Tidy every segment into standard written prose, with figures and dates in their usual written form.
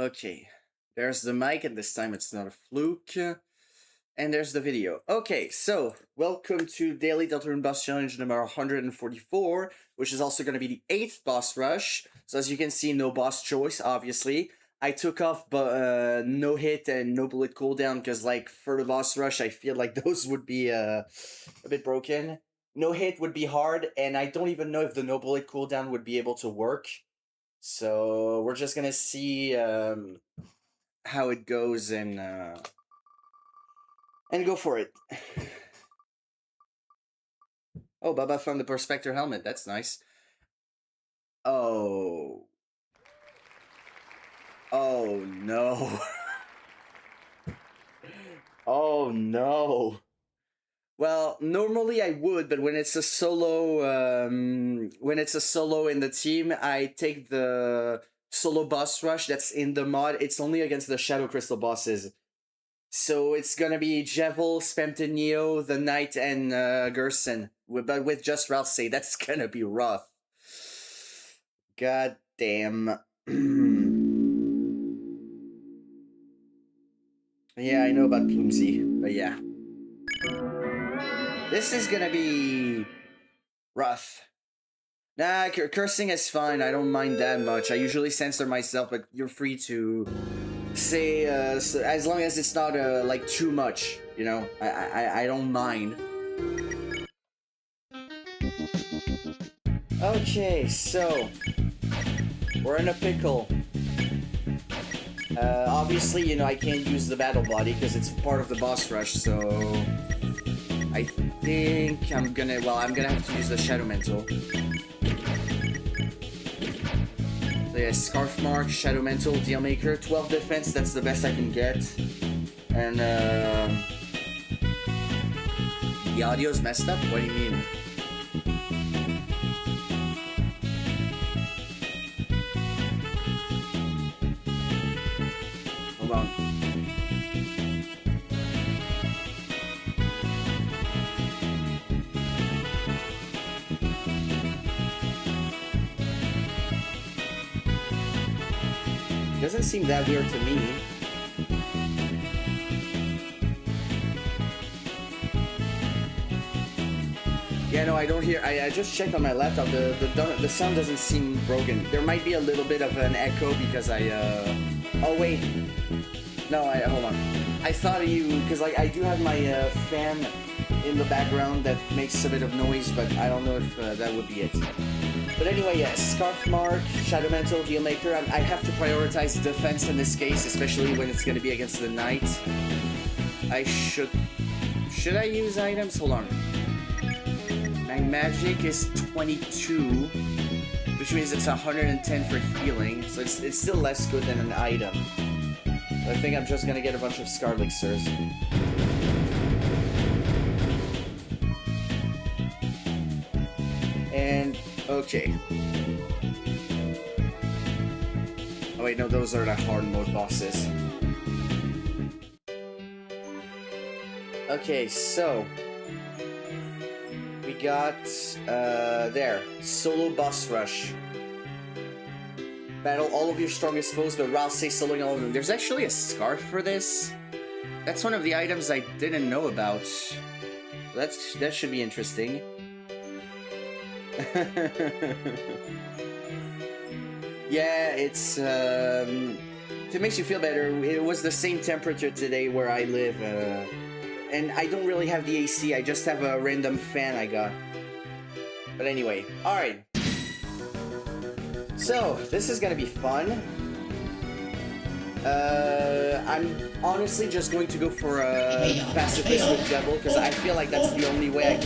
Okay, there's the mic, and this time it's not a fluke. And there's the video. Okay, so welcome to Daily Deltarune Boss Challenge number 144, which is also going to be the 8th boss rush. So as you can see, no boss choice, obviously. I took off no hit and no bullet cooldown because, like, for the boss rush, I feel like those would be a bit broken. No hit would be hard, and I don't even know if the no bullet cooldown would be able to work. So we're just gonna see how it goes and go for it. Oh, Baba found the Prospector helmet. That's nice. Oh. Oh, no. Oh, no. Well, normally I would, but when it's a solo, in the team, I take the solo boss rush that's in the mod. It's only against the Shadow Crystal bosses. So it's gonna be Jevel, Spamton Neo, the Knight, and Gerson. But with just Ralsei, that's gonna be rough. God damn. Yeah, I know about Plumsy, but yeah. This is gonna be rough. Nah, cursing is fine. I don't mind that much. I usually censor myself, but you're free to say so as long as it's not like too much, you know. I don't mind. Okay, so we're in a pickle. Obviously, you know, I can't use the battle body because it's part of the boss rush, so I think I'm gonna have to use the Shadow Mental. So yeah, Scarf Mark, Shadow Mental, Dealmaker, 12 defense, that's the best I can get. And the audio's messed up? What do you mean? Hold on. Doesn't seem that weird to me. Yeah, no, I don't hear. I just checked on my laptop. The sound doesn't seem broken. There might be a little bit of an echo because I. Oh wait. No, hold on. I thought of you because like I do have my fan in the background that makes a bit of noise, but I don't know if that would be it. But anyway, yeah, Scarf Mark, Shadow Mental, Dealmaker. I have to prioritize defense in this case, especially when it's going to be against the Knight. Should I use items? Hold on. My magic is 22, which means it's 110 for healing, so it's still less good than an item. But I think I'm just going to get a bunch of Scar Elixirs. And okay. Oh wait, no, those are the hard mode bosses. Okay, so we got there, solo boss rush. Battle all of your strongest foes, but Ralsei soloing all of them. There's actually a scarf for this. That's one of the items I didn't know about. That should be interesting. Yeah, it's if it makes you feel better, it was the same temperature today where I live, and I don't really have the AC, I just have a random fan I got. But anyway, alright. So, this is gonna be fun. I'm honestly just going to go for a pacifist with Devil, because I feel like that's the only way I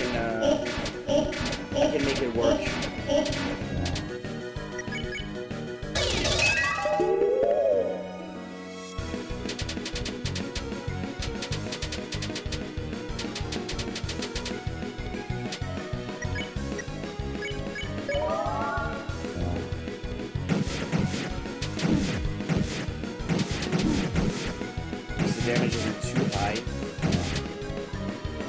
can make it work. The damage isn't too high.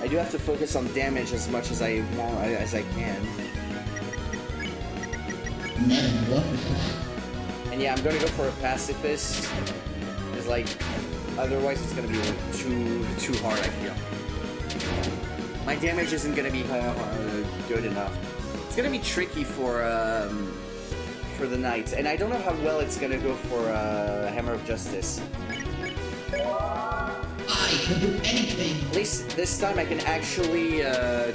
I do have to focus on damage as much as I can. And And yeah, I'm gonna go for a pacifist. Because like, otherwise it's gonna be like, too hard, I feel. My damage isn't gonna be good enough. It's gonna be tricky for the knight, and I don't know how well it's gonna go for Hammer of Justice. I can do anything. At least this time I can actually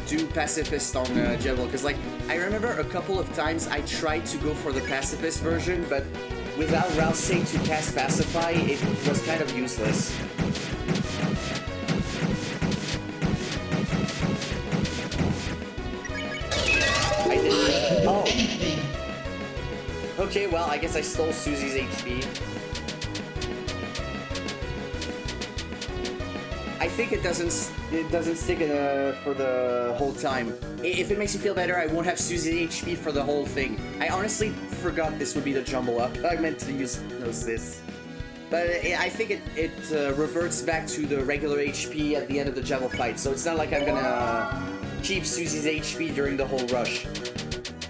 do pacifist on Jebel, because like I remember a couple of times I tried to go for the pacifist version, but without Rousey to cast Pacify, it was kind of useless. I didn't. Oh. Okay, well, I guess I stole Susie's HP. I think it doesn't stick for the whole time. If it makes you feel better, I won't have Susie's HP for the whole thing. I honestly forgot this would be the jumble up. I meant to use Hypnosis. But I think it reverts back to the regular HP at the end of the Jebel fight, so it's not like I'm gonna keep Susie's HP during the whole rush.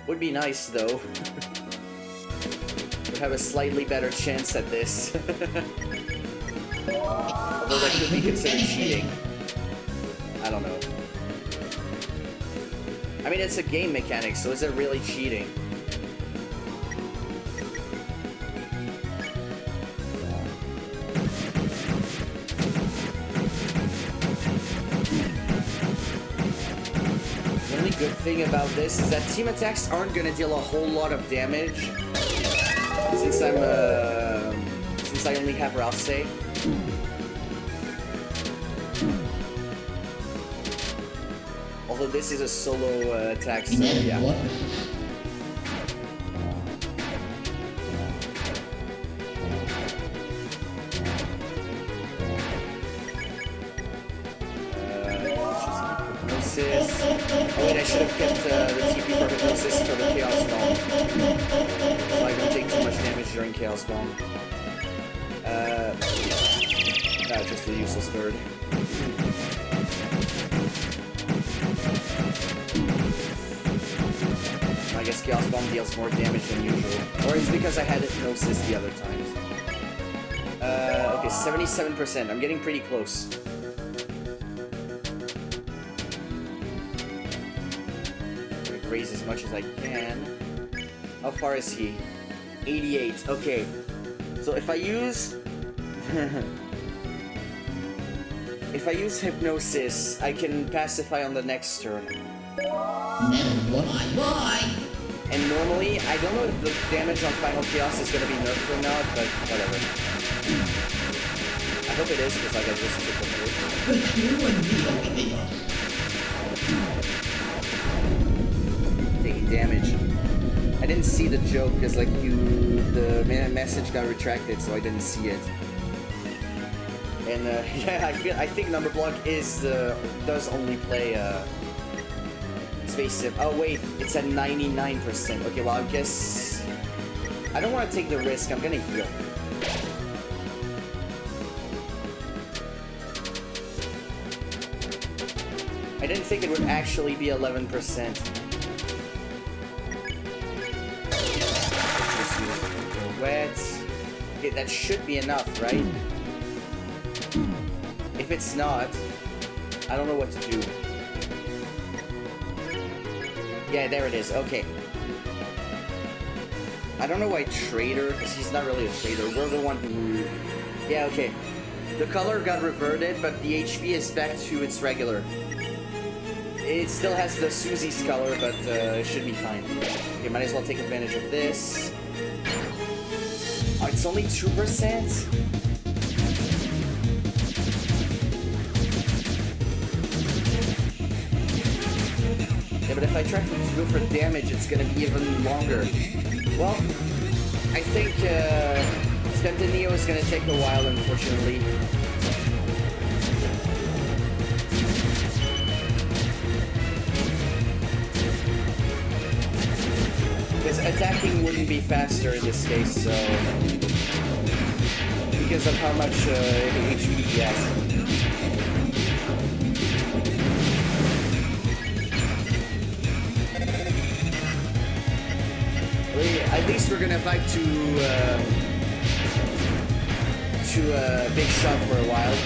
Would be nice, though. Would have a slightly better chance at this. Although that could be considered cheating. I don't know. I mean, it's a game mechanic, so is it really cheating? The only good thing about this is that team attacks aren't gonna deal a whole lot of damage since since I only have Rousey. Although this is a solo attack, so yeah. Hypnosis. Oh wait, I should have kept the TP for Hypnosis for the Chaos Bomb. So I don't take too much damage during Chaos Bomb. No, just a useless bird. I guess Chaos Bomb deals more damage than usual. Or it's because I had Hypnosis the other times. Okay, 77%. I'm getting pretty close. I'm gonna raise as much as I can. How far is he? 88. Okay. So if I use... if I use Hypnosis, I can pacify on the next turn. Why? And normally, I don't know if the damage on Final Chaos is gonna be nerfed or not, but whatever. I hope it is, because like I just took the move. Taking damage. I didn't see the joke, because like the message got retracted, so I didn't see it. And yeah, I think Number Block does only play Space Sim. Oh wait, it's at 99%. Okay, well I guess I don't want to take the risk. I'm gonna heal. I didn't think it would actually be 11%. Let's just use wet. Okay, that should be enough, right? If it's not, I don't know what to do. Yeah, there it is. Okay. I don't know why Trader, because he's not really a Trader. We're the one who... Yeah, okay. The color got reverted, but the HP is back to its regular. It still has the Susie's color, but it should be fine. Okay, might as well take advantage of this. Oh, it's only 2%? Yeah, but if I try to go for damage, it's gonna be even longer. Well, I think Centennial is gonna take a while, unfortunately. Because attacking wouldn't be faster in this case, so... because of how much HP he has. At least we're gonna survived to Big Shot for a while.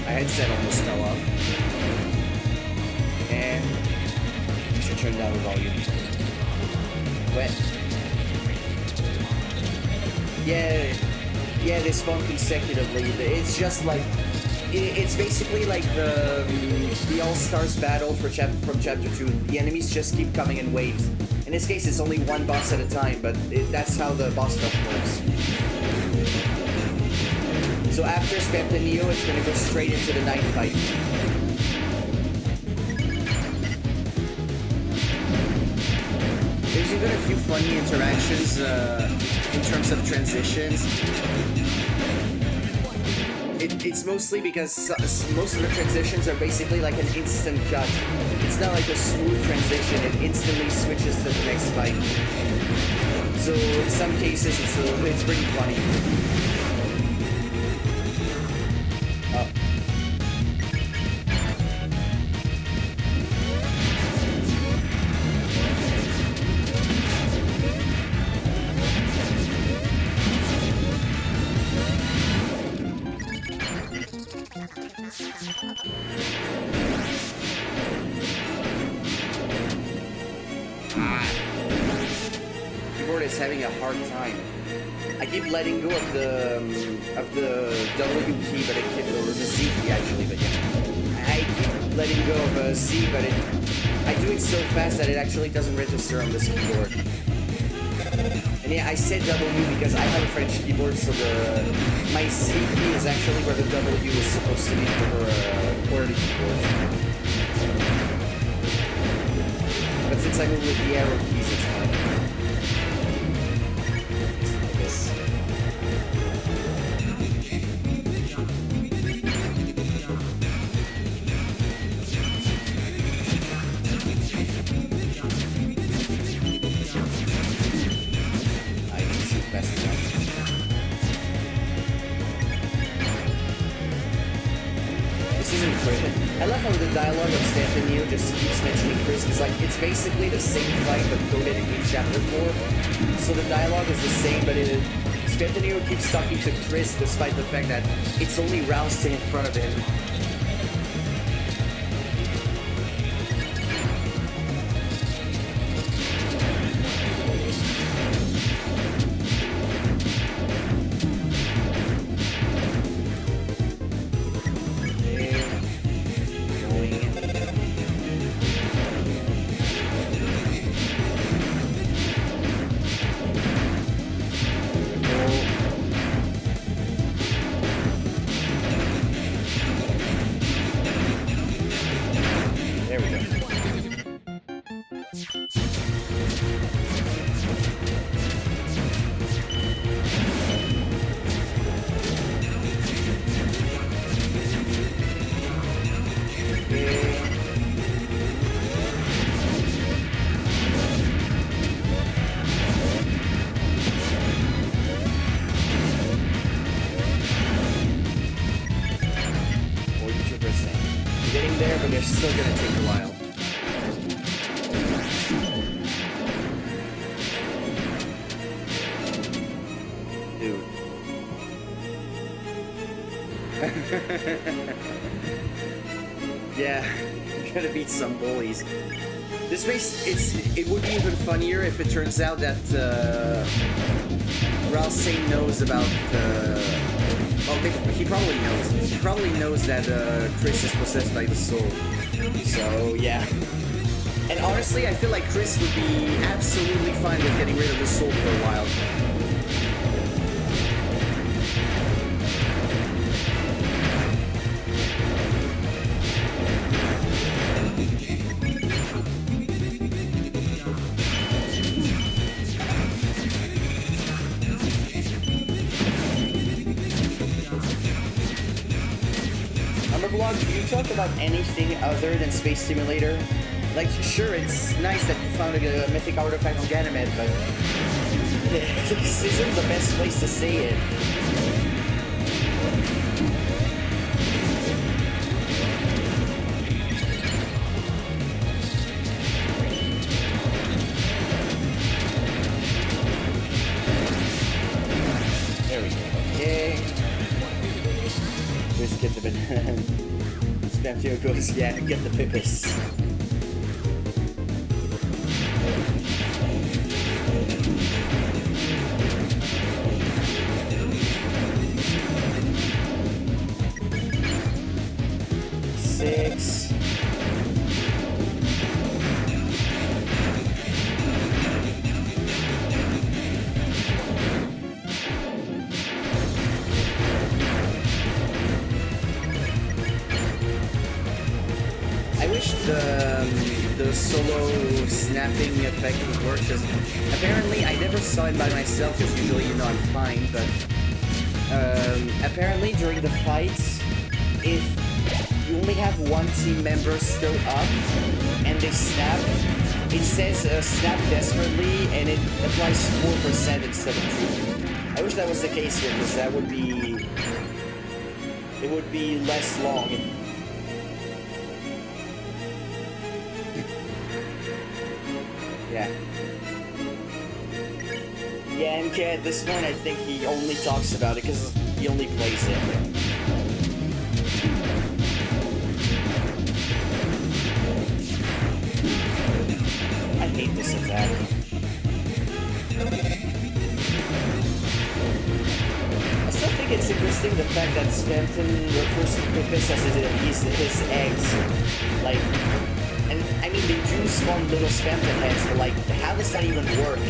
My headset almost fell off. And I should turn down the volume. Wet. Yeah, they spawn consecutively. It's just like it's basically like the All-Stars battle from Chapter 2. The enemies just keep coming in waves. In this case, it's only one boss at a time, but that's how the boss rush works. So after Spamp and Neo, it's gonna go straight into the night fight. There's even a few funny interactions in terms of transitions. It's mostly because most of the transitions are basically like an instant cut. It's not like a smooth transition, it instantly switches to the next fight. So in some cases it's pretty funny. Keyboard is having a hard time. I keep letting go of the W key, but or the Z key actually, but yeah. I keep letting go of C, but I do it so fast that it actually doesn't register on this keyboard. And yeah, I said W because I have a French keyboard, so my Z key is actually where the W is supposed to be for QWERTY keyboards. But since I move with the arrow keys, it's fine. Like this. I can shoot fast enough. This isn't great. I love how the dialogue of Stamp and Neo just keeps mentioning Chris, because like it's basically the same fight but coded in Chapter 4. So the dialogue is the same, but Stamp and Neo keeps talking to Chris despite the fact that it's only Roused in front of him. There we go. Getting there, but they're still gonna take a while. Dude. Yeah, you're gonna beat some bullies. This makes it would be even funnier if it turns out that Ralsei knows about well, he probably knows. He probably knows that Chris is possessed by the soul. So yeah. And honestly, I feel like Chris would be absolutely fine with getting rid of the soul for a while. Blog, do you talk about anything other than Space Simulator? Like, sure, it's nice that you found a mythic artifact on Ganymed, but this isn't the best place to say it. Just get the banana. Spamtio goes, yeah, get the pipis. Six. I wish the solo snapping effect would work, because apparently I never saw it by myself, because usually, you know, I'm fine, but apparently during the fights, if you only have one team member still up and they snap, it says snap desperately and it applies 4% instead of 2. I wish that was the case here, because that would be... it would be less long. Yeah. Yeah, MK at this point, I think he only talks about it because he only plays it. I hate this attack. I still think it's interesting the fact that Spamton refers to Pipis as his eggs. Like, and I mean, they do spawn little Spamton heads, but like, how does that even work?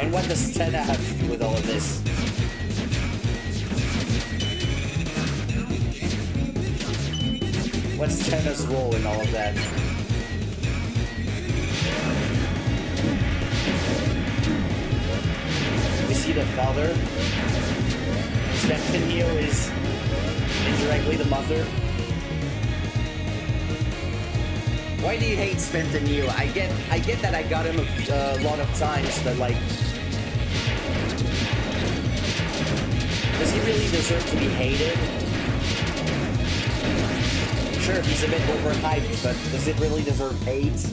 And what does Tenna have to do with all of this? What's Tenna's role in all of that? Is he the father? Spamtonio is indirectly the mother? Why do you hate Spamtonio? I get that I got him a lot of times, but like... does he really deserve to be hated? Sure, he's a bit overhyped, but does it really deserve hate?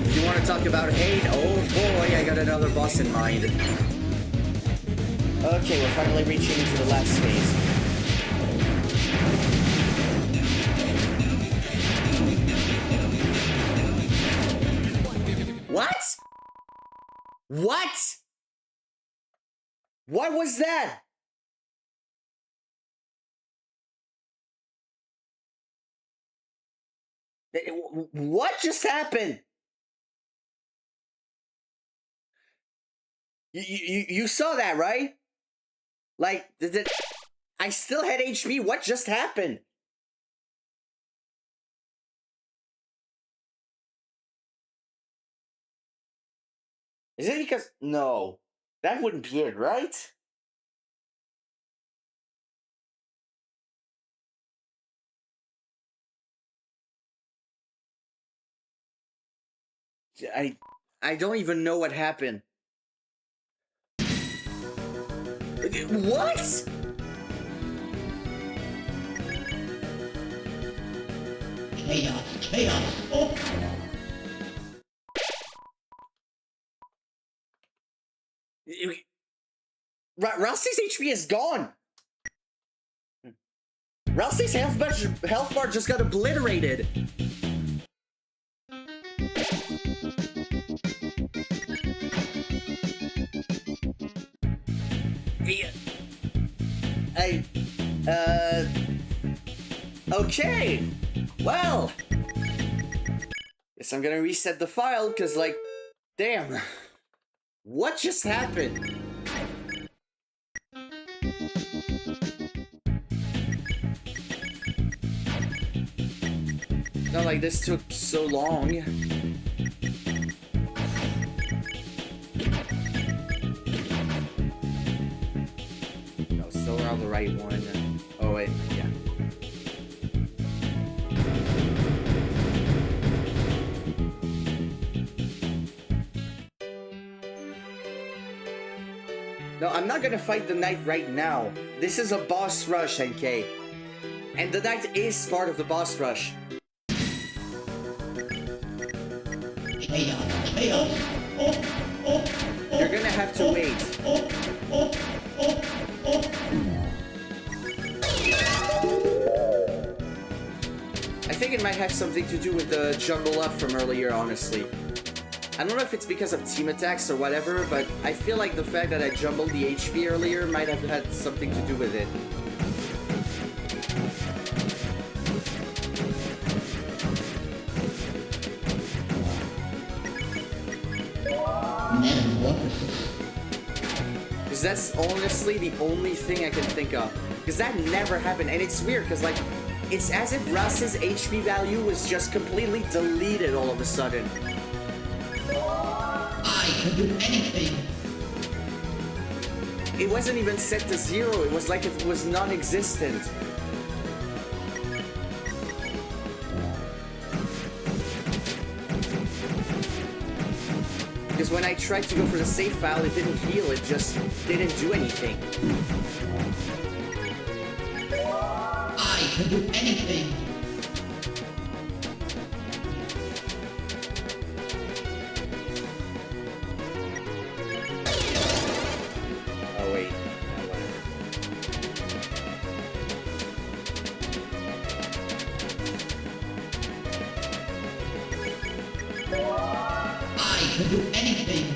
If you want to talk about hate, oh boy, I got another boss in mind. Okay, we're finally reaching into the last phase. What? What? What was that? What just happened? You saw that, right? Like, I still had HP. What just happened? Is it because... no. That wouldn't be it, right? I don't even know what happened. What? Chaos, chaos. Oh. Rusty's HP is gone. Rusty's health bar just got obliterated. Okay. Well, guess I'm gonna reset the file, because, like, damn. What just happened? Not like this took so long. No, still around the right one. Oh wait, yeah. No, I'm not gonna fight the knight right now. This is a boss rush, NK. And the knight is part of the boss rush. chaos, chaos. Oh, oh, oh, You're gonna have to wait. oh, oh, oh, oh. I think it might have something to do with the jumble up from earlier, honestly. I don't know if it's because of team attacks or whatever, but I feel like the fact that I jumbled the HP earlier might have had something to do with it. Because that's honestly the only thing I can think of. Because that never happened, and it's weird, because like, it's as if Russ's HP value was just completely deleted all of a sudden. I can do anything. It wasn't even set to 0, it was like it was non-existent. Because when I tried to go for the save file, it didn't heal, it just didn't do anything. I can do anything. Oh wait, no, whatever. I can do anything.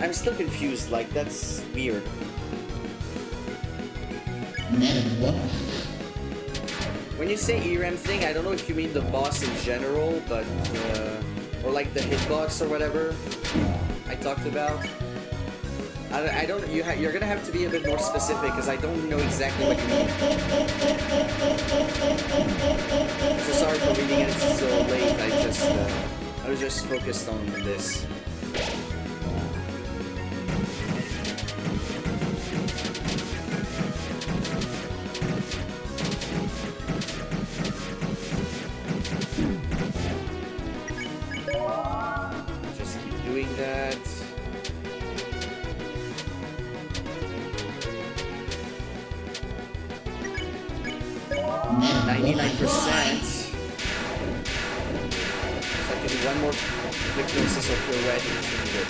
I'm still confused, like, that's weird. When you say ERAM thing, I don't know if you mean the boss in general, but, or like the hitbox or whatever I talked about. I don't, you're gonna have to be a bit more specific, because I don't know exactly what you mean. So sorry for reading it so late, I was just focused on this. Just keep doing that. %. So I can do one more hypnosis or kill red and it's good.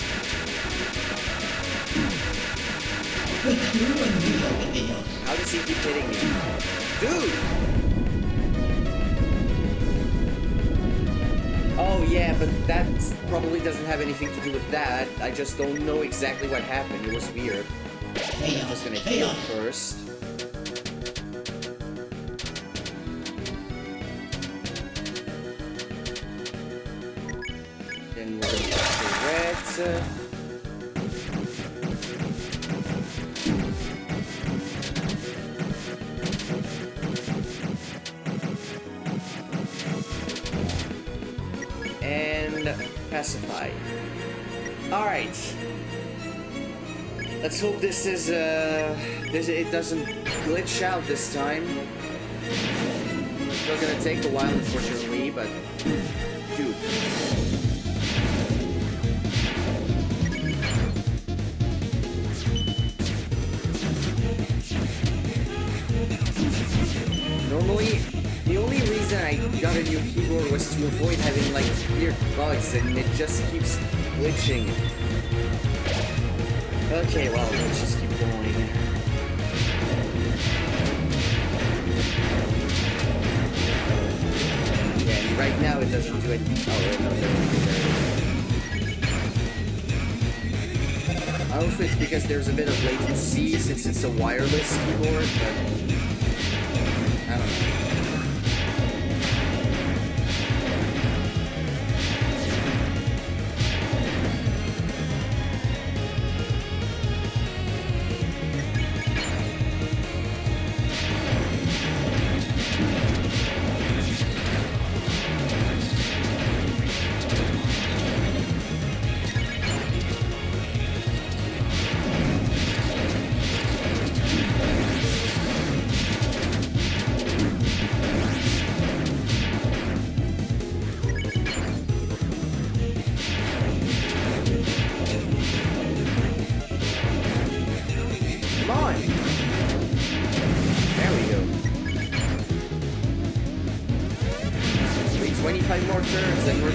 How does he keep hitting me? Dude! Oh yeah, but that probably doesn't have anything to do with that. I just don't know exactly what happened. It was weird. I'm just gonna heal first. Then we're gonna go red. And pacify. Alright. Let's hope this is it doesn't glitch out this time. It's still gonna take a while, unfortunately, but dude. Normally, the only reason I got a new keyboard was to avoid having like weird bugs, and it just keeps glitching. Okay, well, let's just keep going. Yeah, and right now it doesn't do it. Oh, no, I don't know if it's because there's a bit of latency since it's a wireless keyboard, but I don't know.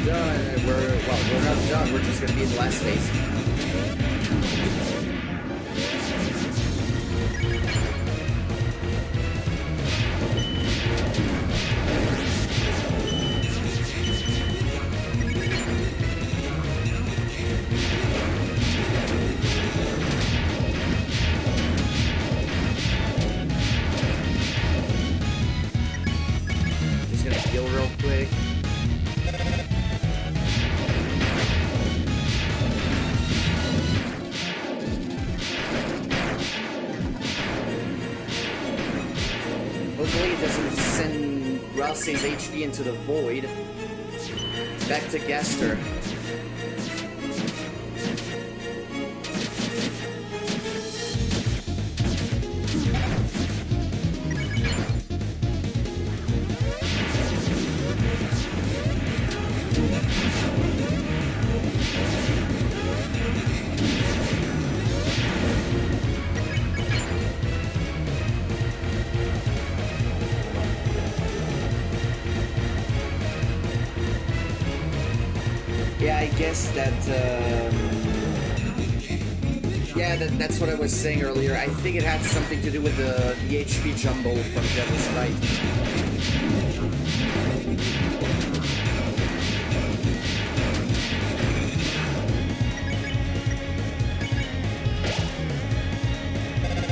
done. We're not done. We're just gonna be in the last phase. Just gonna heal real quick. Hopefully it doesn't send Ross's HP into the void. Back to Gaster. Yeah, I guess that, yeah, that's what I was saying earlier. I think it had something to do with the HP jumble from Devil's Fight.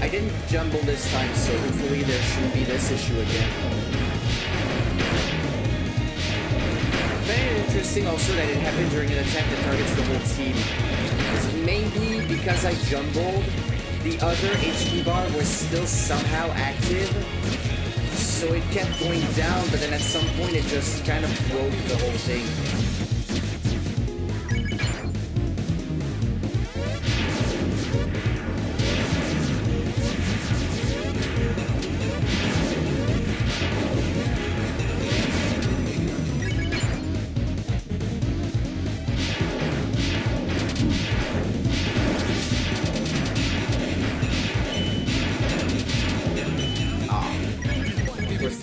I didn't jumble this time, so hopefully there shouldn't be this issue again. Very interesting also that it happened during an attack that targets the whole team. Maybe because I jumbled, the other HP bar was still somehow active, so it kept going down, but then at some point it just kind of broke the whole thing.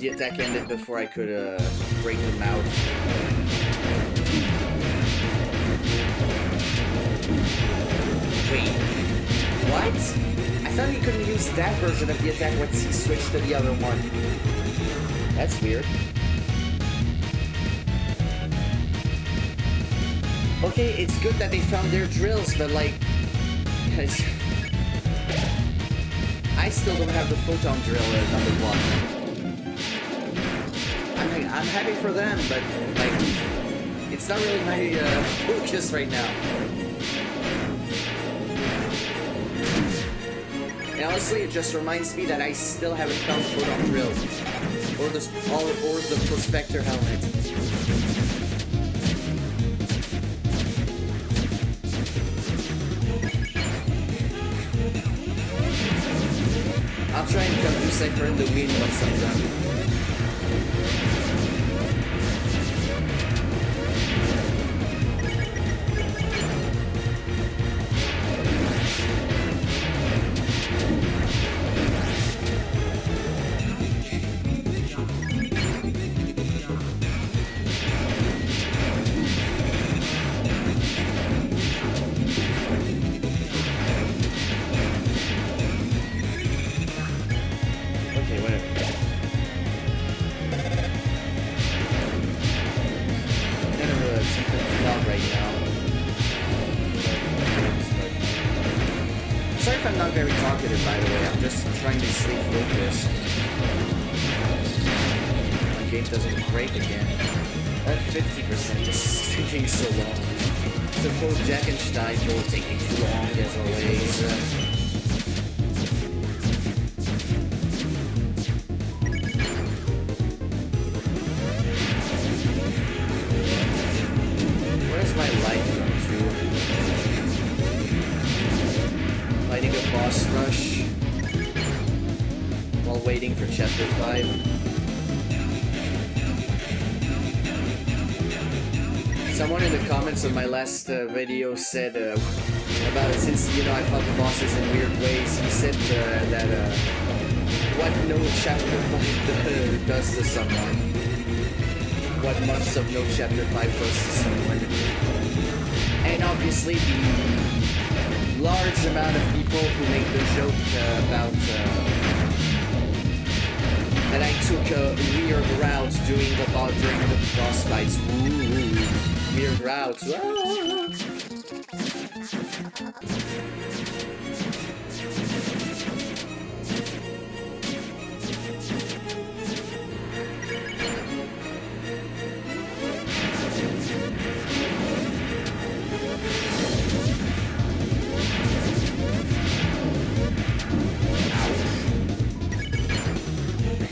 The attack ended before I could break them out. Wait, what? I thought he couldn't use that version of the attack once he switched to the other one. That's weird. Okay, it's good that they found their drills, but like... I still don't have the photon drill at number 1. I'm happy for them, but like, it's not really my focus right now. And honestly, it just reminds me that I still haven't found photon drill or the prospector helmet. I'll try and come to Cypher in the wind once I'm done. Sorry if I'm not very talkative, by the way. I'm just trying to stay focused. My game doesn't break again. At 50%, this is taking so long. To quote Jack and Stein, you're taking too long, as always. Where's my life going to? Fighting a boss rush while waiting for chapter 5. Someone in the comments of my last video said about it, since, you know, I fought the bosses in weird ways. He said that what no chapter 5 does to someone. what months of No Chapter 5 was to someone. And obviously the large amount of people who make the joke about that I took a weird route during the boss fights. Ooh, weird route. Ah.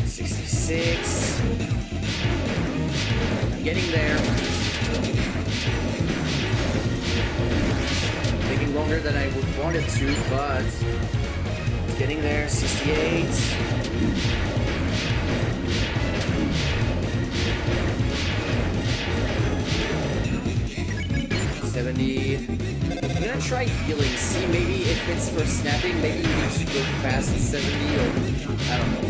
66. I'm getting there. Taking longer than I would want it to, but getting there. 68. 70. I'm gonna try healing. See, maybe if it's for snapping, maybe you need to go past 70 or I don't know.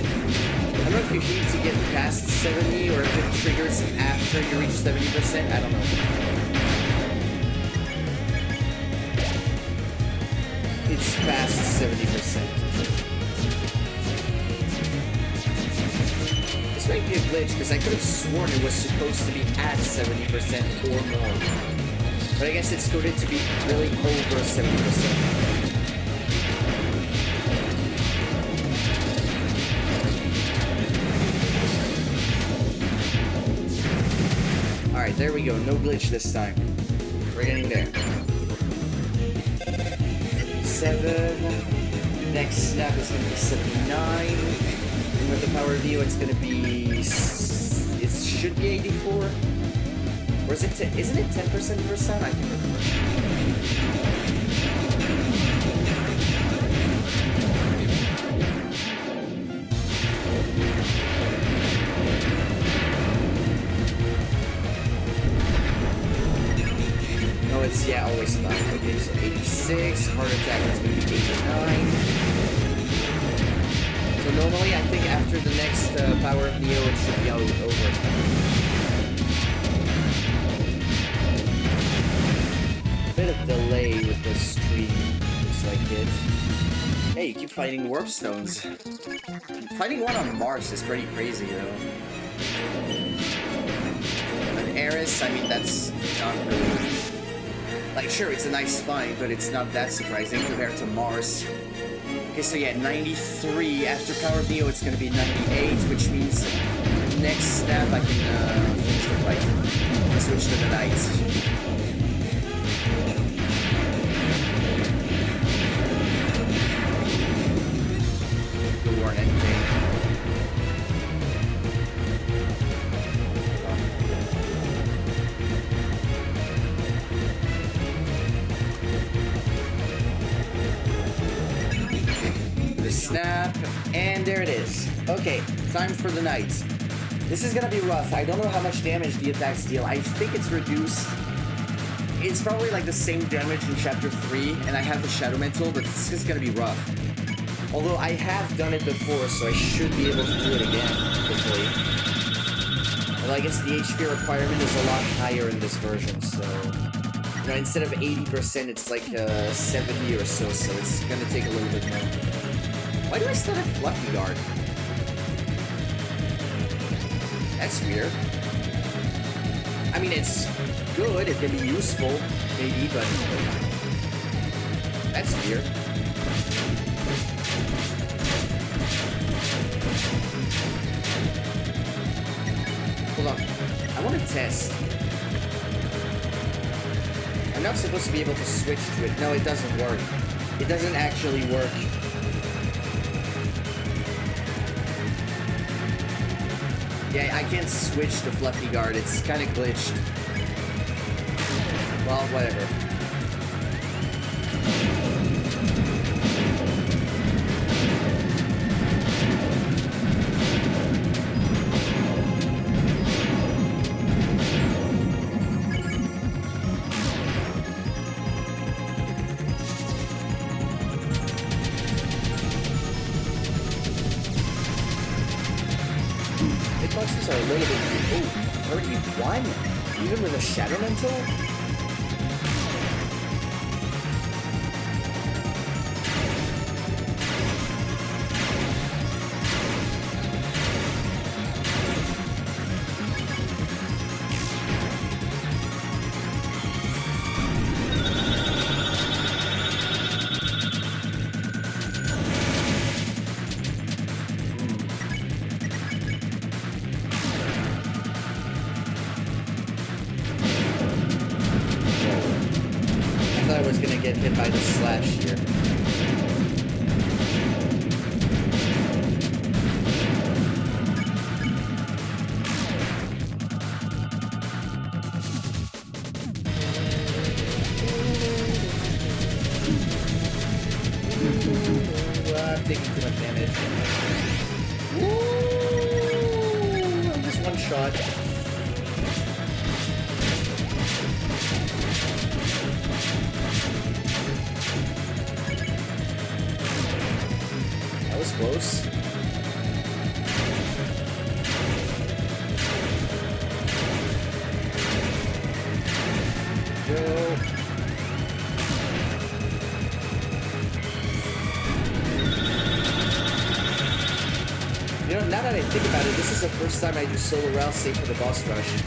I don't know if you need to get past 70 or if it triggers after you reach 70%. I don't know. It's past 70%. This might be a glitch because I could have sworn it was supposed to be at 70% or more. But I guess it's coded to be really over 70%. Alright, there we go. No glitch this time. We're getting there. 7. Next snap is going to be 79. And with the power view, it's going to be... It should be 84. Or is it isn't it 10% first time? I can't remember. No, it's, yeah, always 5. Okay, so 86. Heart attack is going to be 89. So normally, I think after the next Power of Neo, it should be over. Bit of delay with the stream, looks like it. Hey, you keep finding warp stones. Finding one on Mars is pretty crazy, though. An Eris, I mean, that's not really... Like, sure, it's a nice find, but it's not that surprising compared to Mars. Okay, so yeah, 93. After Power of Neo, it's gonna be 98, which means next snap I can finish the fight. Switch to the night. Or anything. The snap, and there it is. Okay, time for the night. This is gonna be rough. I don't know how much damage the attacks deal. I think it's reduced. It's probably like the same damage in Chapter 3, and I have the Shadow Mental, but it's just gonna be rough. Although I have done it before, so I should be able to do it again, hopefully. Well, I guess the HP requirement is a lot higher in this version, so... You know, instead of 80%, it's like 70 or so, so it's gonna take a little bit more. Why do I still have Fluffy Guard? That's weird. I mean, it's good, it can be useful, maybe, but... That's weird. Hold on. I want to test. I'm not supposed to be able to switch to it. No, it doesn't work. It doesn't actually work. Yeah, I can't switch to Fluffy Guard. It's kind of glitched. Well, whatever. Hitboxes are a little bit... Oh, 31? Even with a Shadow Mental? I was gonna get hit by the slash here. I'm taking too much damage. Woo! Just one shot. That was close. Go. You know, now that I think about it, this is the first time I do solo route save for the boss rush.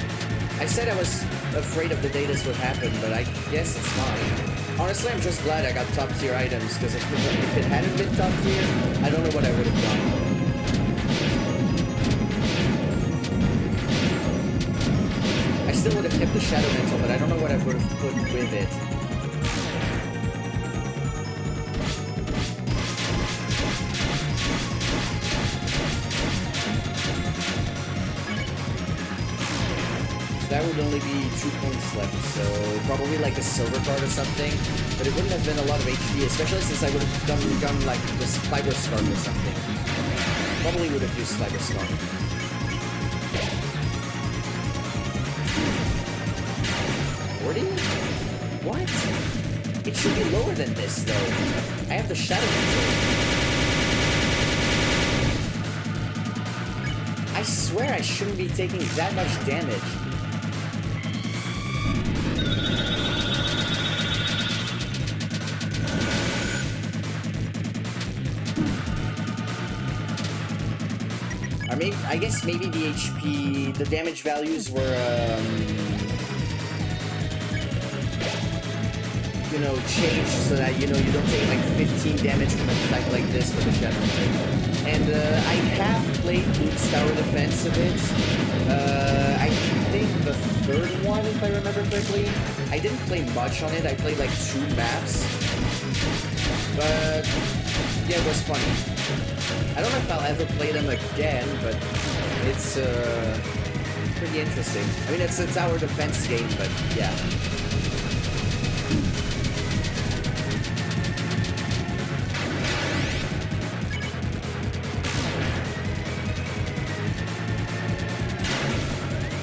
I said I was afraid of the day this would happen, but I guess it's fine. Honestly, I'm just glad I got top tier items, because if it hadn't been top tier, I don't know what I would have done. I still would have kept the Shadow Mental, but I don't know what I would have put with it. That would only be 2 points left, so probably like a silver card or something, but it wouldn't have been a lot of HP, especially since I would have done like this fiber scarf or something. Probably would have used fiber scarf. What? It should be lower than this, though. I have the Shadow Mental. I swear I shouldn't be taking that much damage. I guess maybe the HP, the damage values were, you know, changed so that, you know, you don't take like 15 damage from an attack like this with a Shadow Mental. And I have played Luke's Tower Defense a bit. I think the third one, if I remember correctly. I didn't play much on it. I played like 2 maps. But yeah, it was funny. I don't know if I'll ever play them again, but it's pretty interesting. I mean, it's a tower defense game, but yeah.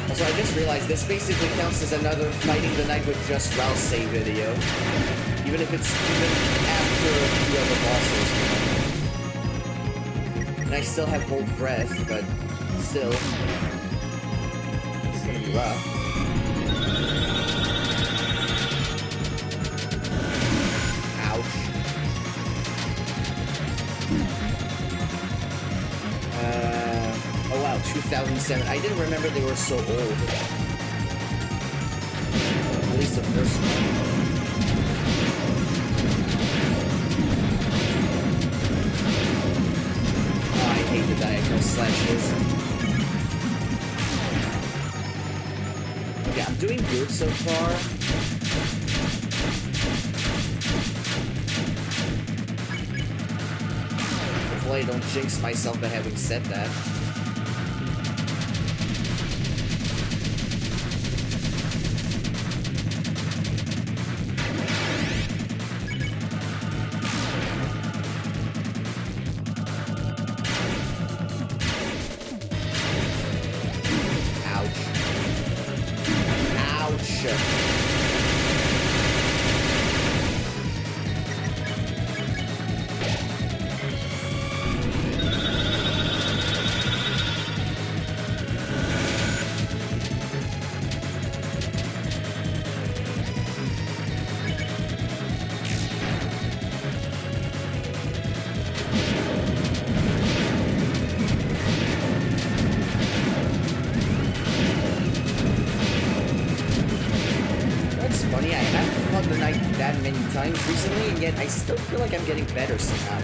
Also, I just realized this basically counts as another Fighting the Night with Just Rouse video. Even if it's after a few other bosses. And I still have Hold Breath, but still, it's gonna be rough. Ouch. Oh wow, 2007. I didn't remember they were so old. At least the first one. I hate the diagonal slashes. Okay, I'm doing good so far. Hopefully I don't jinx myself by having said that. times recently, and yet I still feel like I'm getting better somehow.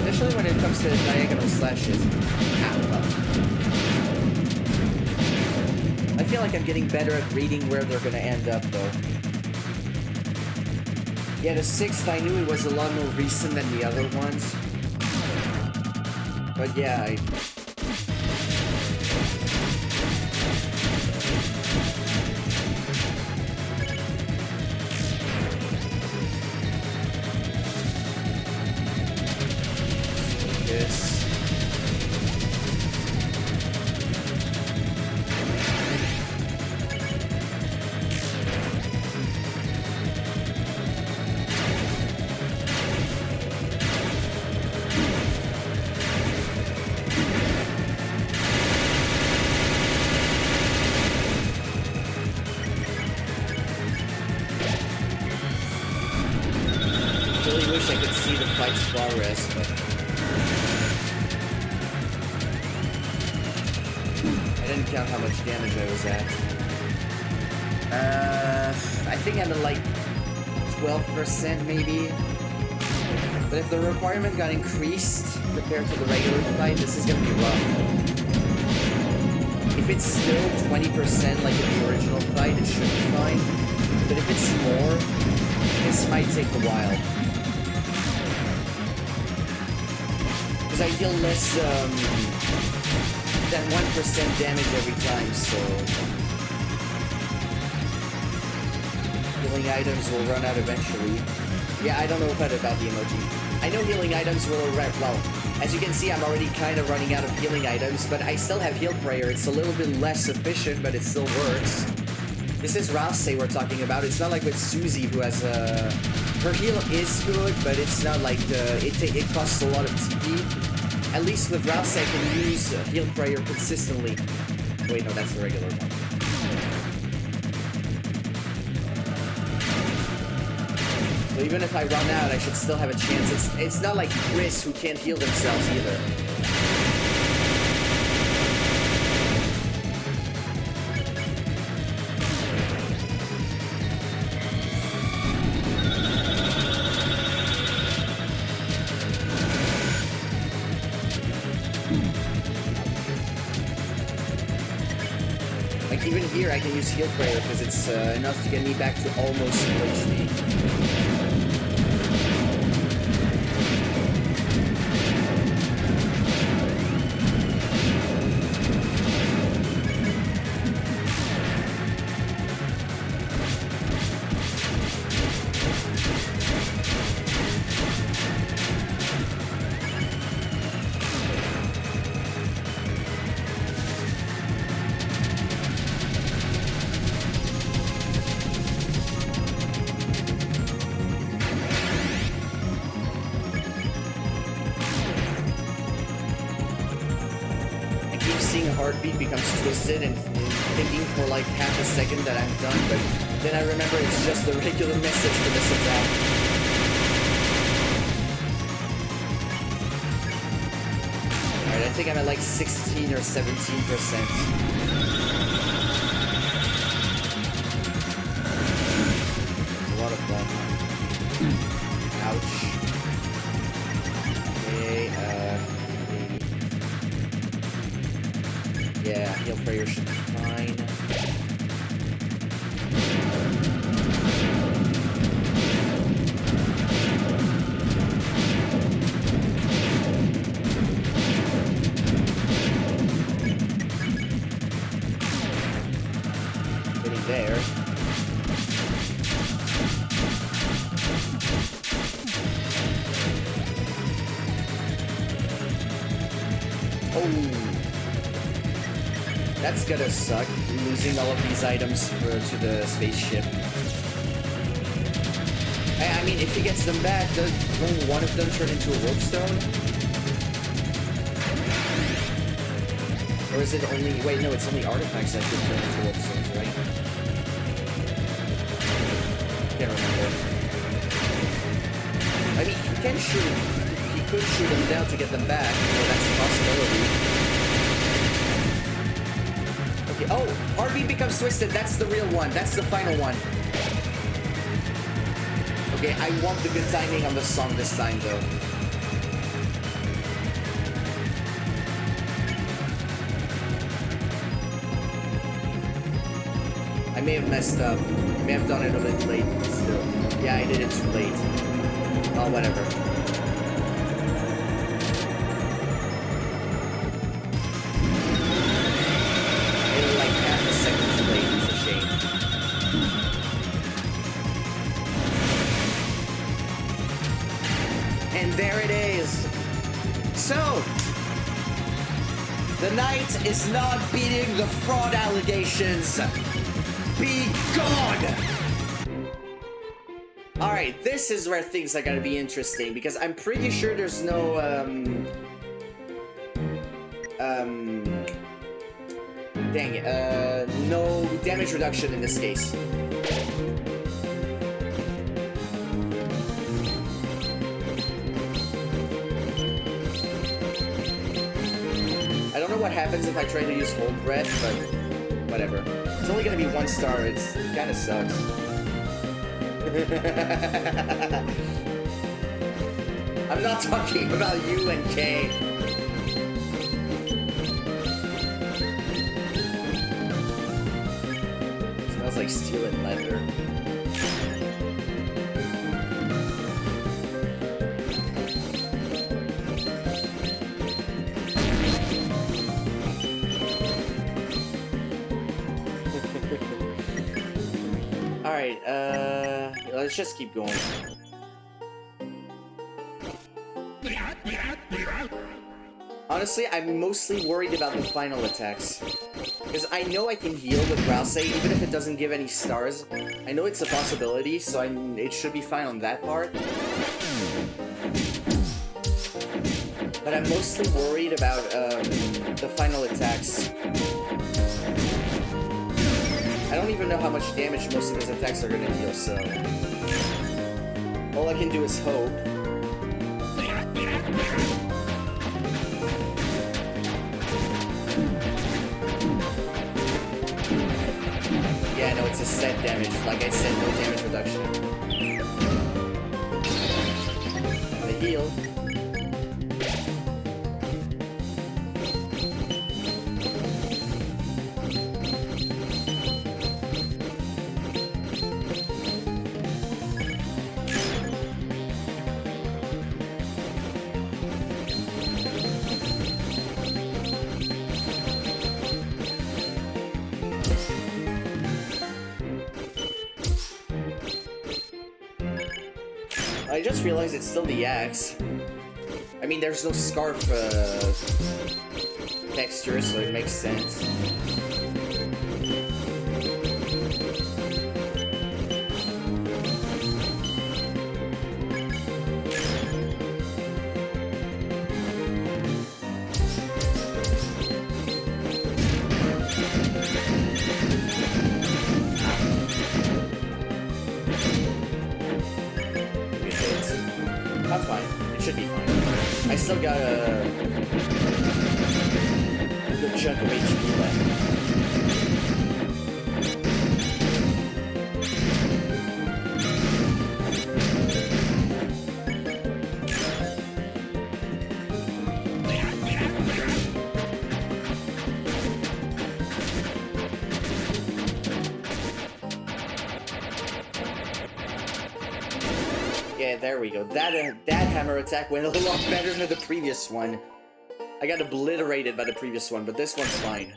Especially when it comes to diagonal slashes. Ow. I feel like I'm getting better at reading where they're gonna end up, though. Yeah, the 6th, I knew it was a lot more recent than the other ones. But yeah, this. Really wish I could see the fight's progress, but I didn't count how much damage I was at. I think I'm at like 12% maybe. But if the requirement got increased compared to the regular fight, this is gonna be rough. If it's still 20% like in the original fight, it should be fine. But if it's more, this might take a while. Because I deal less than 1% damage every time, so healing items will run out eventually. Yeah, I don't know about the emoji. I know healing items will run, well, as you can see, I'm already kind of running out of healing items, but I still have heal prayer. It's a little bit less efficient, but it still works. This is Rouse we're talking about. It's not like with Susie, who has her heal is good, but it's not like it costs a lot of TP. At least with Rouse, I can use heal prayer consistently. Wait, no, that's the regular one. So even if I run out, I should still have a chance. It's not like Chris, who can't heal themselves either. Like even here, I can use heal prayer because it's enough to get me back to almost full HP. Heartbeat becomes twisted and thinking for like half a second that I'm done, but then I remember it's just a regular message for this attack. Alright, I think I'm at like 16 or 17%. A lot of that. Ouch. Yeah, heal prayer should be fine. Oh, that's gonna suck, losing all of these items to the spaceship. I mean, if he gets them back, won't one of them turn into a rope stone? Or is it only... Wait, no, it's only artifacts that can turn into rope stones, right? Can't remember. I mean, he can shoot... He could shoot them down to get them back, so that's a possibility. Okay, oh! RB becomes twisted, that's the real one, that's the final one. Okay, I want the good timing on the song this time, though. I may have messed up. I may have done it a bit late, still. Yeah, I did it too late. Oh, whatever. It's like half a second too late. It's a shame. And there it is. So, the knight is not beating the fraud allegations. Be gone! Alright, this is where things are gonna be interesting, because I'm pretty sure there's no, dang it, no damage reduction in this case. I don't know what happens if I try to use Hold Breath, but whatever. It's only gonna be 1 star, it kinda sucks. I'm not talking about you and Kay. Smells like steel and leather. Alright, let's just keep going. Honestly, I'm mostly worried about the final attacks. Because I know I can heal with Rouse, even if it doesn't give any stars. I know it's a possibility, so it should be fine on that part. But I'm mostly worried about the final attacks. I don't even know how much damage most of his attacks are gonna deal, so... all I can do is hope. Yeah, no, it's a set damage. Like I said, no damage reduction. The heal. I just realized it's still the axe. I mean, there's no scarf texture, so it makes sense. I'm fine. It should be fine. I still got a good chunk of HP left. Yeah, there we go. That hammer attack went a lot better than the previous one. I got obliterated by the previous one, but this one's fine.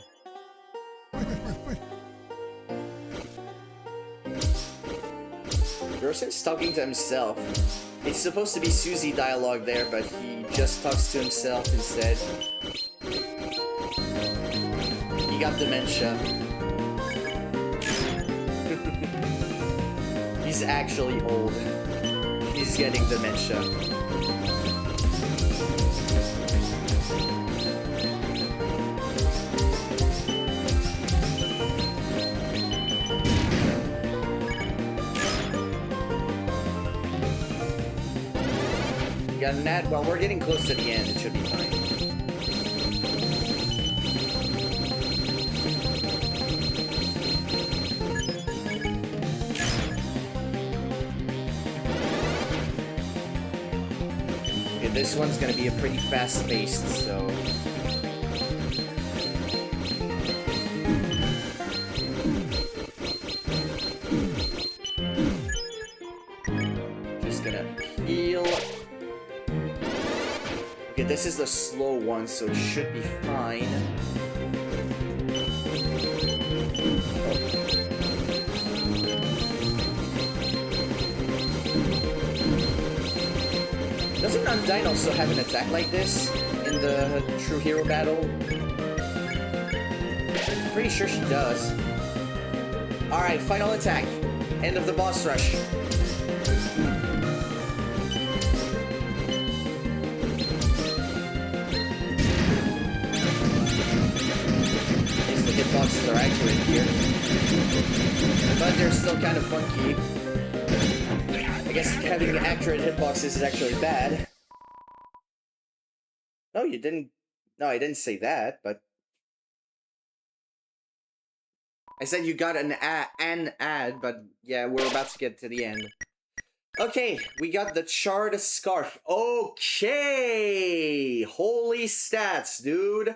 Gerson's talking to himself. It's supposed to be Susie dialogue there, but he just talks to himself instead. He got dementia. He's actually old. He's getting dementia. You got an ad? Well, we're getting close to the end. It should be fine. Okay, this one's gonna be a pretty fast-paced, so... Just gonna heal. Okay, this is the slow one, so it should be fine. Doesn't Undyne also have an attack like this in the True Hero battle? I'm pretty sure she does. Alright, final attack. End of the boss rush. Hitboxes are accurate here, but they're still kind of funky. I guess having accurate hitboxes is actually bad. No, you didn't. No, I didn't say that, but I said you got an ad, but yeah, we're about to get to the end. Okay, we got the Charred Scarf. Okay, holy stats, dude.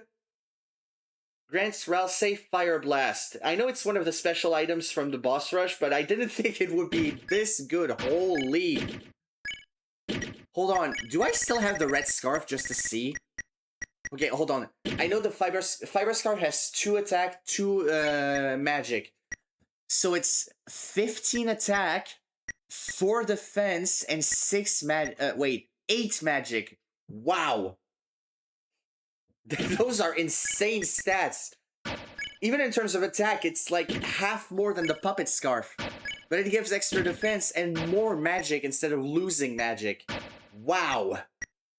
Grants Ralsafe Fire Blast. I know it's one of the special items from the boss rush, but I didn't think it would be this good. Holy. Hold on. Do I still have the red scarf just to see? Okay, hold on. I know the Fiber Scarf has 2 attack, 2 magic. So it's 15 attack, 4 defense, and 8 magic. Wow. Those are insane stats. Even in terms of attack, it's like half more than the Puppet Scarf. But it gives extra defense and more magic instead of losing magic. Wow.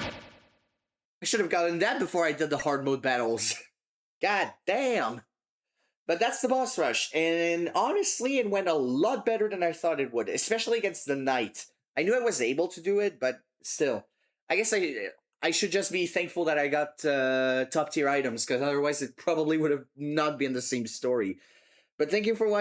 I should have gotten that before I did the hard mode battles. God damn. But that's the boss rush. And honestly, it went a lot better than I thought it would. Especially against the Knight. I knew I was able to do it, but still. I guess I should just be thankful that I got top tier items, because otherwise it probably would have not been the same story. But thank you for watching.